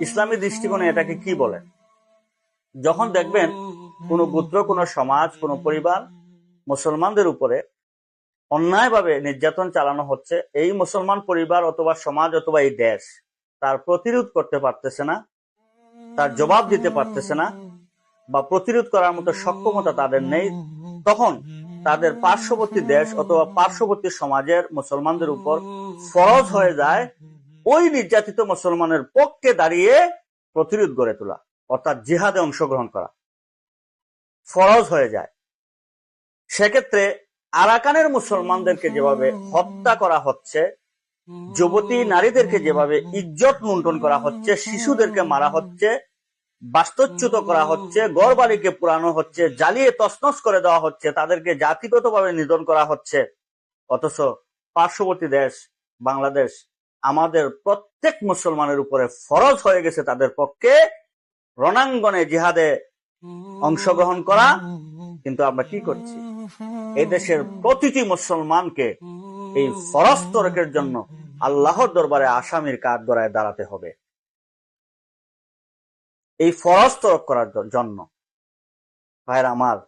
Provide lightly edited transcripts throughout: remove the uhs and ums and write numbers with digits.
ইসলামী দৃষ্টিকোণে এটাকে কি বলে? যখন দেখবেন কোন গোত্র, কোন সমাজ, কোন পরিবার মুসলমানদের উপরে অন্যায়ভাবে নির্যাতন চালানো হচ্ছে, এই মুসলমান পরিবার অথবা সমাজ অথবা এই দেশ তার প্রতিরোধ করতে পারতেছে না, তার জবাব দিতে পারতেছে না, বা প্রতিরোধ করার মতো সক্ষমতা তাদের নেই, তখন তাদের পার্শ্ববর্তী দেশ অথবা পার্শ্ববর্তী সমাজের মুসলমানদের উপর ফরজ হয়ে যায় ওই নির্যাতিত মুসলমানের পক্ষে দাঁড়িয়ে প্রতিরোধ গড়ে তোলা, অর্থাৎ জিহাদে অংশগ্রহণ করা ফরজ হয়ে যায়। সেক্ষেত্রে আরাকানের মুসলমানদেরকে যেভাবে হত্যা করা হচ্ছে, যুবতী নারীদেরকে যেভাবে ইজ্জত লুণ্ঠন করা হচ্ছে, শিশুদেরকে মারা হচ্ছে, বাস্তুচ্যুত করা হচ্ছে, গড়বাড়িকে পুরানো হচ্ছে, জ্বালিয়ে তছনছ করে দেওয়া হচ্ছে, তাদেরকে জাতিগতভাবে নিধন করা হচ্ছে, অথচ পার্শ্ববর্তী দেশ বাংলাদেশ আমাদের প্রত্যেক মুসলমানের উপরে ফরজ হয়ে গেছে তাদের পক্ষে রণাঙ্গনে জিহাদে অংশগ্রহণ করা। কিন্তু আমরা কি করছি? এই দেশের প্রতিটি মুসলমানকে এই ফরজ তরকের জন্য আল্লাহর দরবারে আসামির কাঠগড়ায় দাঁড়াতে হবে। এই ফরজ তরক করার জন্য ভাইরা আমার,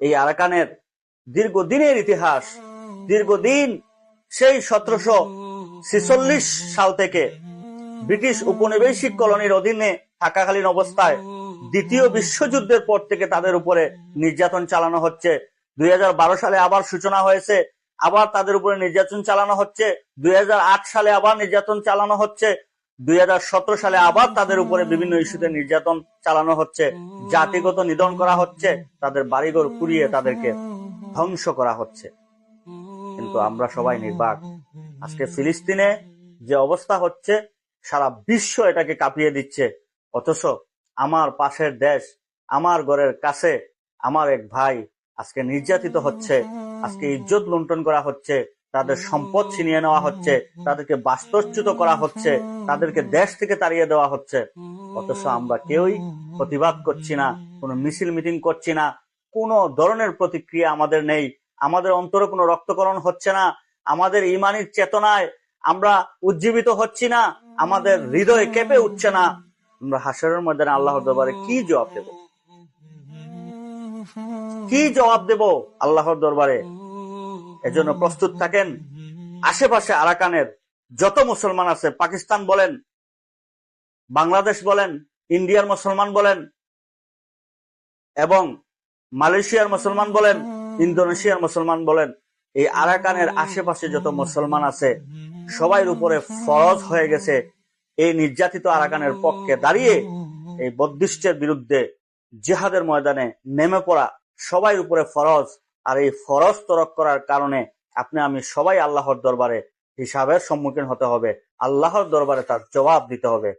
এই আরাকানের দীর্ঘদিনের ইতিহাস, দীর্ঘদিন সেই 1746 সাল থেকে ব্রিটিশ উপনিবেশিক কলোনির অধীনে থাকাকালীন অবস্থায় দ্বিতীয় বিশ্বযুদ্ধের পর থেকে তাদের উপরে নির্যাতন চালানো হচ্ছে। 2012 সালে আবার সূচনা হয়েছে, আবার তাদের উপরে নির্যাতন চালানো হচ্ছে। 2008 সালে আবার নির্যাতন চালানো হচ্ছে। 2017 সালে আবার তাদের উপরে বিভিন্ন ইস্যুতে নির্যাতন চালানো হচ্ছে, জাতিগত নিধন করা হচ্ছে, তাদের বাড়িঘর পুড়িয়ে তাদেরকে ধ্বংস করা হচ্ছে। কিন্তু আমরা সবাই নির্বাক। আজকে ফিলিস্তিনে যে অবস্থা হচ্ছে, সারা বিশ্ব এটাকে কাঁপিয়ে দিচ্ছে, অথচ আমার পাশের দেশ, আমার ঘরের কাছে আমার এক ভাই আজকে নির্যাতিত হচ্ছে, আজকে ইজ্জত লুণ্ঠন করা হচ্ছে, তাদের সম্পদ ছিনিয়ে নেওয়া হচ্ছে, তাদেরকে বাস্তুচ্যুত করা হচ্ছে, তাদেরকে দেশ থেকে তাড়িয়ে দেওয়া হচ্ছে, অথচ আমরা কেউই প্রতিবাদ করছি না, কোনো মিছিল মিটিং করছি না, কোনো ধরনের প্রতিক্রিয়া আমাদের নেই, আমাদের অন্তরে কোনো রক্তকরণ হচ্ছে না, আমাদের ইমানের চেতনায় আমরা উজ্জীবিত হচ্ছি না, আমাদের হৃদয় কেঁপে উঠছে না। আমরা হাসরের ময়দানে আল্লাহর দরবারে কি জবাব দেব? কি জবাব দেব আল্লাহর দরবারে? এজন্য প্রস্তুত থাকেন। আশেপাশে আরাকানের যত মুসলমান আছে, পাকিস্তান বলেন, বাংলাদেশ বলেন, ইন্ডিয়ার মুসলমান বলেন, এবং মালয়েশিয়ার মুসলমান বলেন, ইন্দোনেশিয়ার মুসলমান বলেন, এই আরাকানের আশেপাশে যত মুসলমান আছে সবাই উপরে ফরজ হয়ে গেছে এই নির্যাতিত আরাকানের পক্ষে দাঁড়িয়ে এই বদ্দিষ্টের বিরুদ্ধে জিহাদের ময়দানে নেমে পড়া সবাই উপরে ফরজ। আর এই ফরজ তরক করার কারণে আপনি আমি সবাই আল্লাহর দরবারে হিসাবের সম্মুখীন হতে হবে, আল্লাহর দরবারে তার জবাব দিতে হবে।